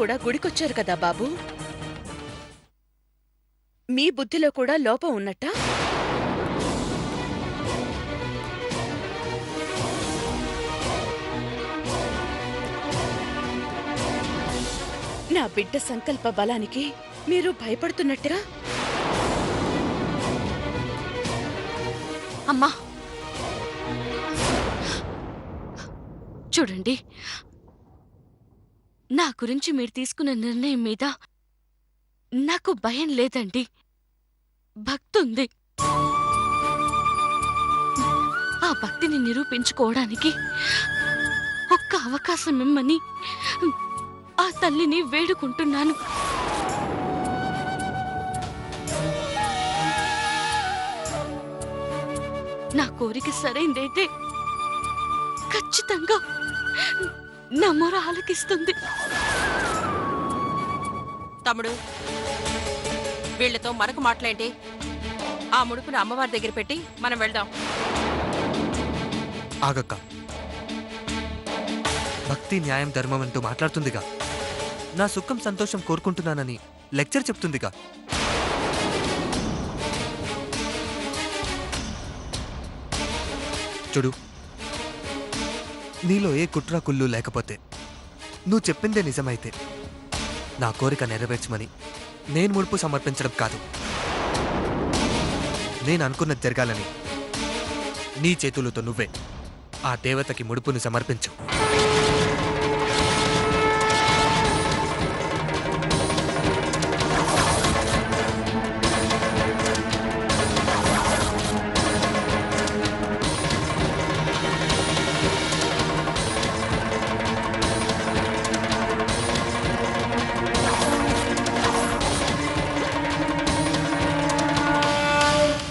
కూడా గుడికొచ్చారు కదా బాబూ. మీ బుద్ధిలో కూడా లోపం ఉన్నట్టా? నా బిడ్డ సంకల్ప బలానికి మీరు భయపడుతున్నట్టుగా. అమ్మా చూడండి, నా గురించి మీరు తీసుకున్న నిర్ణయం మీద నాకు భయం లేదండి, భక్తుంది. ఆ భక్తిని నిరూపించుకోవడానికి ఒక్క అవకాశం ఇమ్మని ఆ తల్లిని వేడుకుంటున్నాను. నా కోరిక సరైందైతే ఖచ్చితంగా నా మొర ఆలకిస్తుంది. తమ్ముడు, వీళ్లతో మనకు మాట్లాడి ఆ ముడుపుని అమ్మవారి దగ్గర పెట్టి మనం వెళ్దాం. ఆగక్క, భక్తి న్యాయం ధర్మం అంటూ మాట్లాడుతుందిగా. నా సుఖం సంతోషం కోరుకుంటున్నానని లెక్చర్ చెప్తుందిగా. చూడు, నీలో ఏ కుట్రా కుళ్ళు లేకపోతే, నువ్వు చెప్పిందే నిజమైతే నా కోరిక నెరవేర్చమని నేను ముడుపు సమర్పించడం కాదు, నేను అనుకున్నది జరగాలని నీ చేతులతో నువ్వే ఆ దేవతకి ముడుపును సమర్పించు.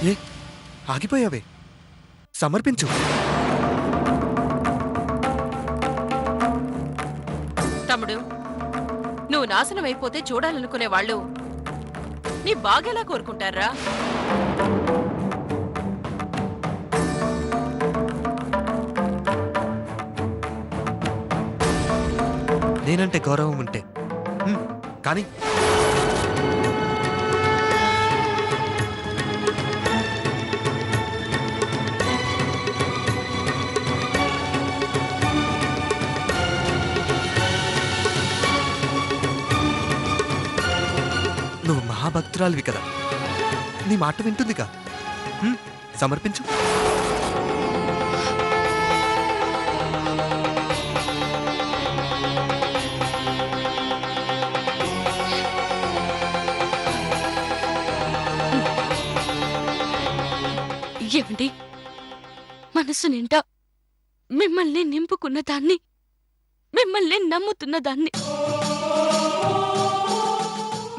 ఏ ఆగిపోయావే, సమర్పించు. తమ్ముడు, నువ్వు నాశనం అయిపోతే చూడాలనుకునే వాళ్ళు నీ బాగేలా కోరుకుంటారా? నేనంటే గౌరవం ఉంటే కానీ నువ్వు మహాభక్తురాలివి కదా, నీ మాట వింటుందిగా. సమర్పించు. ఏమండి, మనసు నిండా మిమ్మల్ని నింపుకున్న దాన్ని, మిమ్మల్ని నమ్ముతున్న దాన్ని,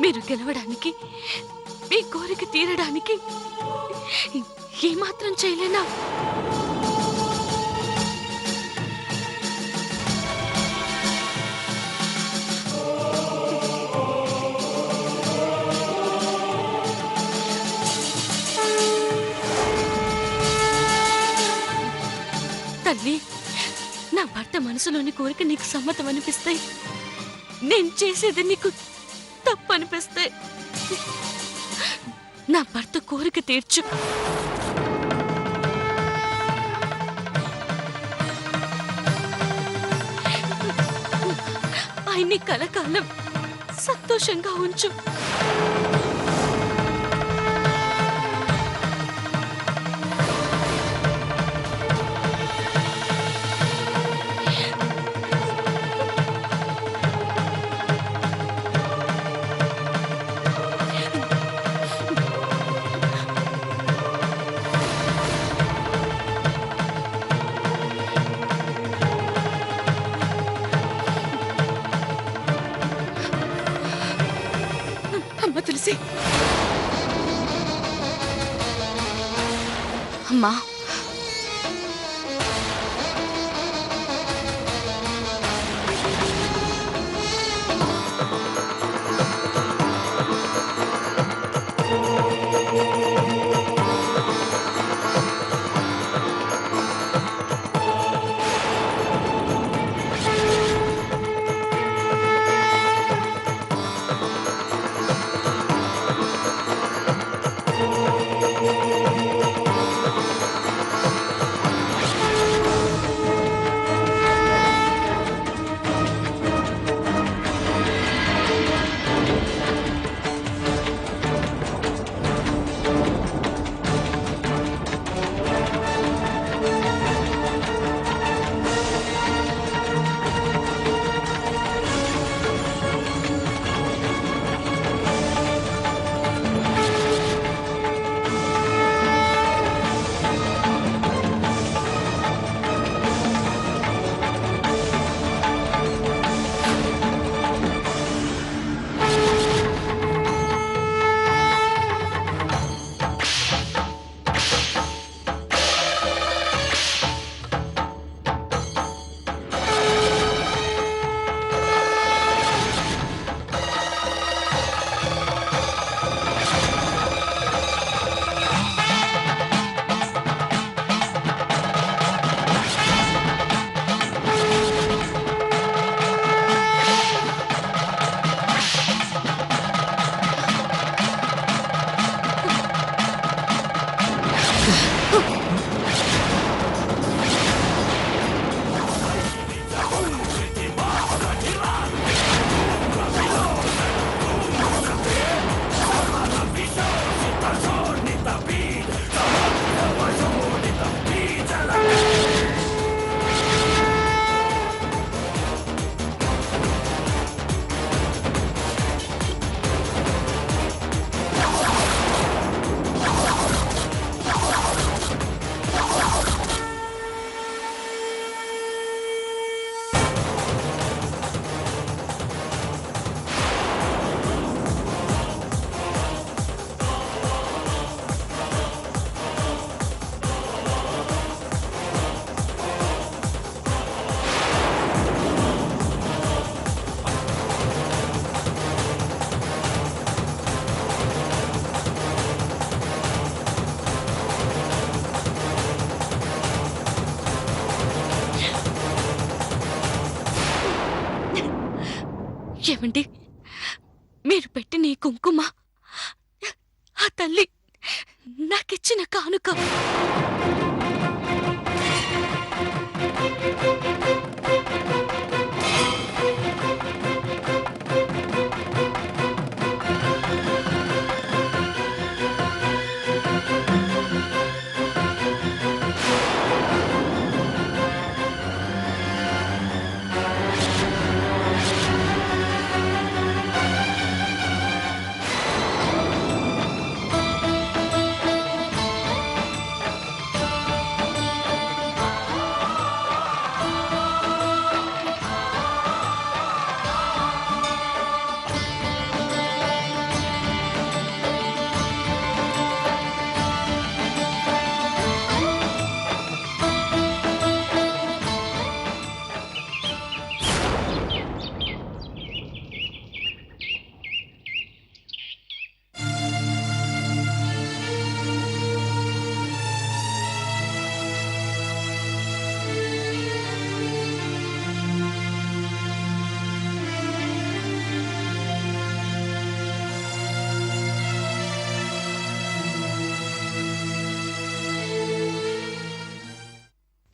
మీరు గెలవడానికి, మీ కోరిక తీరడానికి ఏమాత్రం చేయలేనా? తల్లి, నా భర్త మనసులోని కోరిక నీకు సమ్మతం అనిపిస్తే, నేను చేసేది నీకు తప్పు అనిపిస్తే, నా భర్త కోరిక తీర్చు. ఆయన్ని కలకాలం సంతోషంగా ఉంచు. అమ్మ తులసి, అమ్మా, ఏమండి, మీరు పెట్టిన ఈ కుంకుమ ఆ తల్లి నాకిచ్చిన కానుక.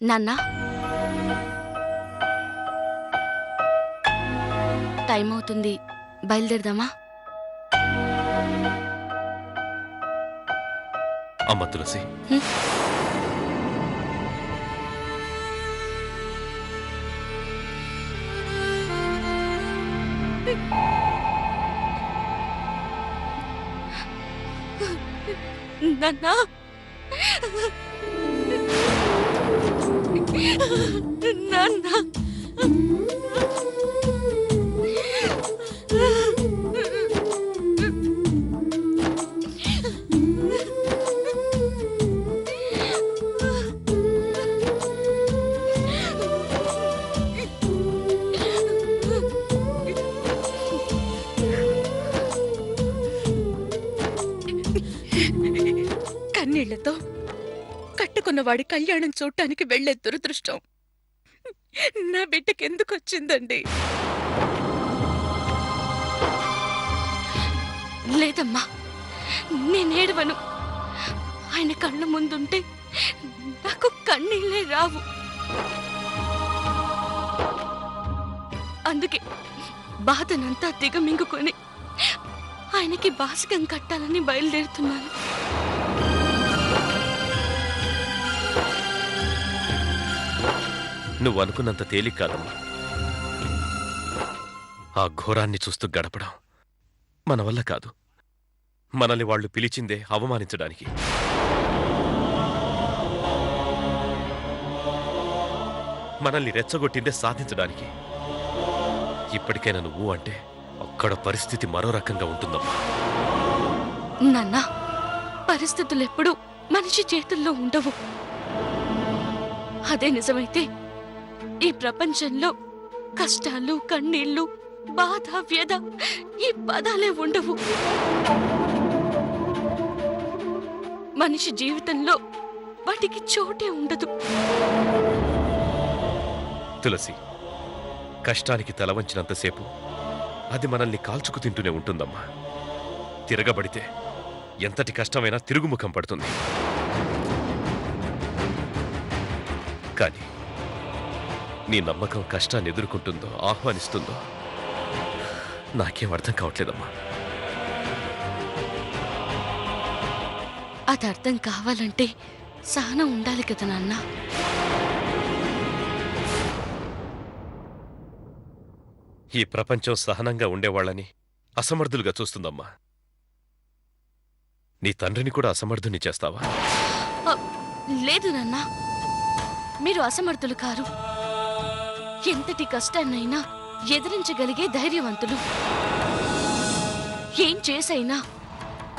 నాన్న, టైం అవుతుంది, బయలుదేరదామా? అమ్మ తులసి, నాన్న, నాన్న, కన్నీళ్లతో కట్టుకున్నవాడి కళ్యాణం చూడటానికి వెళ్లే దురదృష్టం నా బిడ్డకెందుకొచ్చిందండి? లేదమ్మా, నేనేడవను. ఆయన కళ్ళ ముందుంటే నాకు కన్నీళ్ళే రావు. అందుకే బాధనంతా దిగమింగుకొని ఆయనకి బాసికం కట్టాలని బయలుదేరుతున్నాను. నువ్వు అనుకున్నంత తేలిక కాదమ్మా. ఆ ఘోరాన్ని చూస్తూ గడపడం మన వల్ల కాదు. మనల్ని వాళ్ళు పిలిచిందే అవమానించడానికి. మనల్ని రెచ్చగొట్టిందే సాధించడానికి. ఇప్పటికైనా నువ్వు అంటే అక్కడ పరిస్థితి మరో రకంగా ఉంటుందమ్మా. నాన్న, పరిస్థితులు ఎప్పుడూ మనిషి చేతుల్లో ఉండవు. అదే నిజమైతే ఈ ప్రపంచంలో కష్టాలు, కన్నీళ్లు, బాధ, వ్యధ ఈ పదాలే ఉండవు. మనిషి జీవితంలో వాటికి చోటే ఉండదు. తులసి, కష్టానికి తల వంచినంతసేపు అది మనల్ని కాల్చుకు తింటూనే ఉంటుందమ్మా. తిరగబడితే ఎంతటి కష్టమైనా తిరుగుముఖం పడుతుంది. కానీ నీ నమ్మకం కష్టాన్ని ఎదుర్కొంటుందో ఆహ్వానిస్తుందో నాకేం అర్థం కావట్లేదమ్మా. అది అర్థం కావాలంటే సహనం ఉండాలి కదా నాన్న. ఈ ప్రపంచం సహనంగా ఉండేవాళ్ళని అసమర్థులుగా చూస్తుందమ్మా. నీ తండ్రిని కూడా అసమర్థుని చేస్తావా? లేదు నాన్న, మీరు అసమర్థులు కారు. ఎంతటి కష్టాన్నైనా ఎదిరించగలిగే ధైర్యవంతులు. ఏం చేసైనా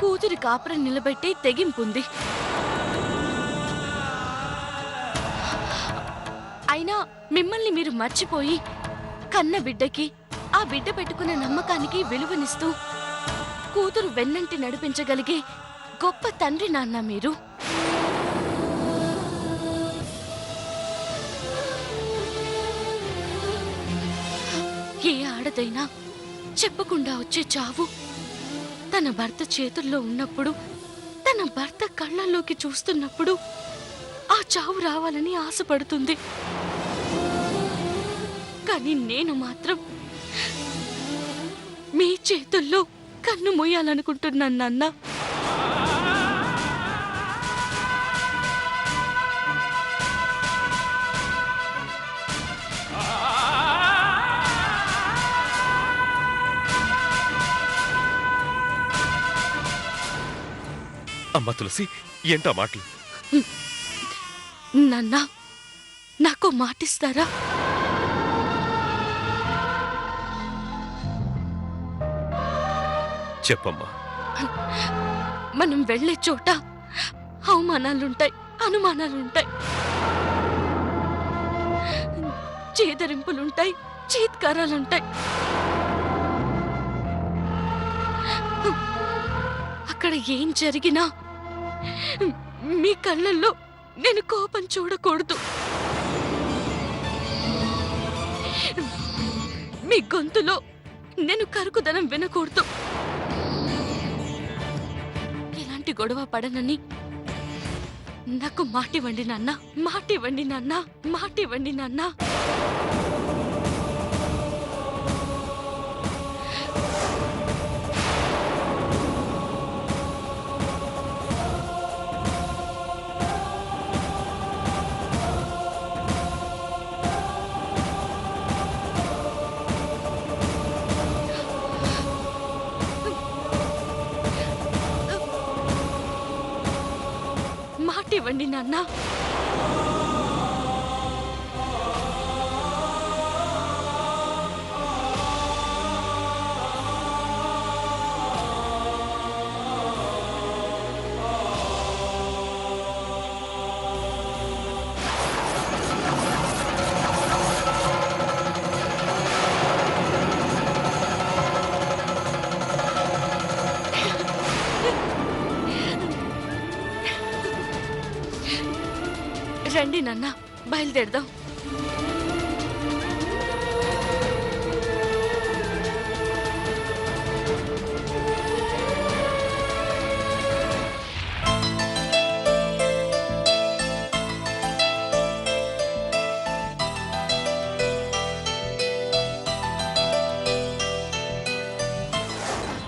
కూతురి కాపురం నిలబెట్టే తెగింపుంది. అయినా మిమ్మల్ని మీరు మర్చిపోయి కన్న బిడ్డకి, ఆ బిడ్డ పెట్టుకున్న నమ్మకానికి విలువనిస్తూ కూతురు వెన్నంటి నడిపించగలిగే గొప్ప తండ్రి నాన్న మీరు. ఏ ఆడదైనా చెప్పకుండా వచ్చే చావు తన భర్త చేతుల్లో ఉన్నప్పుడు, తన భర్త కళ్ళల్లోకి చూస్తున్నప్పుడు ఆ చావు రావాలని ఆశపడుతుంది. కానీ నేను మాత్రం మీ చేతుల్లో కన్ను మూయాలనుకుంటున్నాను నాన్న. అమ్మా తులసి, ఏంటా మాటలు? నాన్న, నాకు మాటిస్తారా? చెప్పమ్మా. మనం వెళ్ళే చోట అవమానాలుంటాయి, అనుమానాలుంటాయి, చేదరింపులుంటాయి, చీత్కారాలుంటాయి. అక్కడ ఏం జరిగినా మీ కళ్ళల్లో నేను కోపం చూడకూడదు. మీ గొంతులో నేను కరుకుదనం వినకూడదు. ఎలాంటి గొడవ పడనని నాకు మాటివ్వండి నాన్న, మాటివ్వండి నాన్న, మాటివ్వండి నాన్న. మాటివ్వండి నాన్న. రండి నాన్న, బయలుదేరదాం.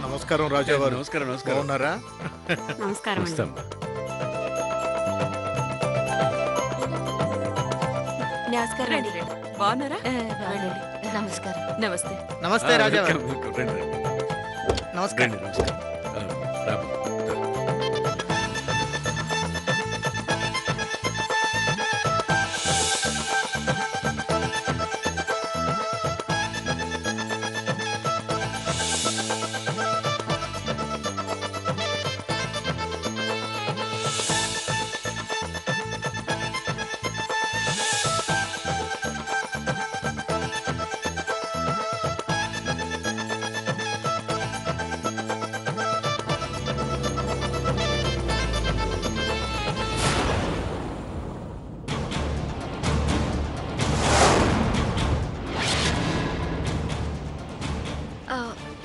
నమస్కారం రాజావారు. నమస్కారం. బాగున్నారా? నమస్కారం అండి. నమస్కారం అండి. బాగున్నారా? నమస్కారం. నమస్తే. నమస్తే రాజావారు. నమస్కారం.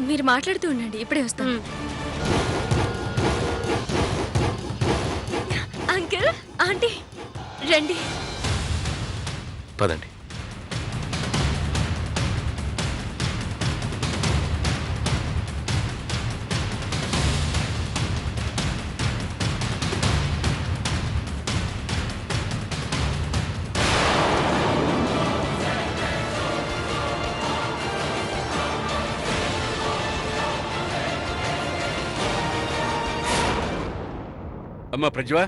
మీరు మాట్లాడుతూ ఉండండి, ఇప్పుడే వస్తాను. అంకుల్, ఆంటీ, రండి. పదండి. అమ్మా ప్రజ్వా,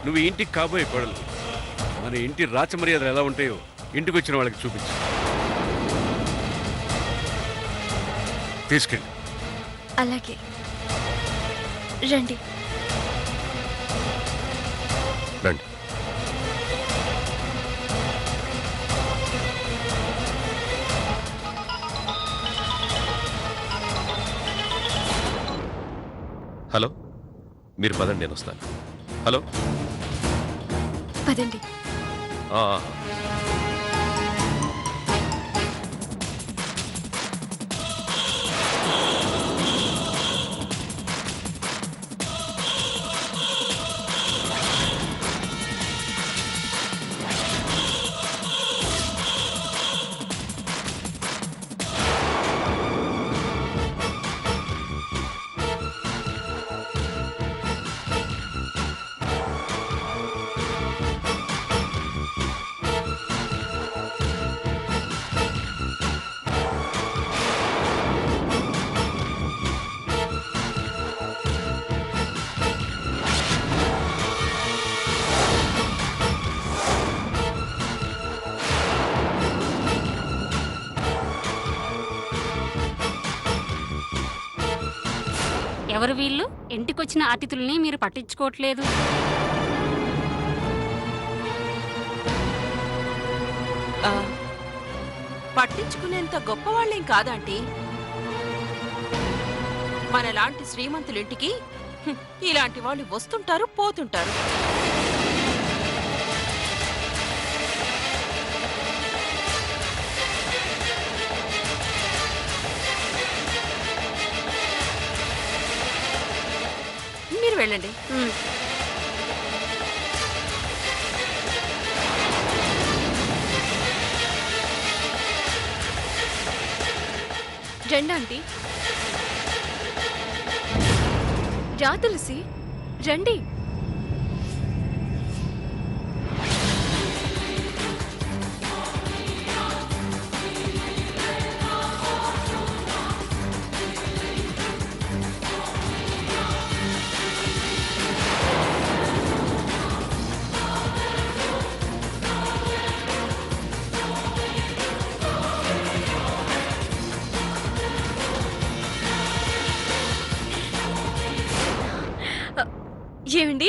నువ్వు ఈ ఇంటికి కాబోయే కోడలు. మన ఇంటి రాచమర్యాదలు ఎలా ఉంటాయో ఇంటికి వచ్చిన వాళ్ళకి చూపించు. తీసుకెళ్ళి. అలాగే రండి. రండి. హలో, మీరు పదండి, నేను వస్తాను. హలో. పదండి. ఆ, ఎవరు వీళ్ళు? ఇంటికొచ్చిన అతిథుల్ని మీరు పట్టించుకోవట్లేదు. ఆ, పట్టించుకునేంత గొప్పవాళ్ళేం కాదంటీ. మనలాంటి శ్రీమంతులింటికి ఇలాంటి వాళ్ళు వస్తుంటారు, పోతుంటారు. మీరు వెళ్ళండి. రండి ఆంటీ. రా తులసి, రండి. ఏమండి,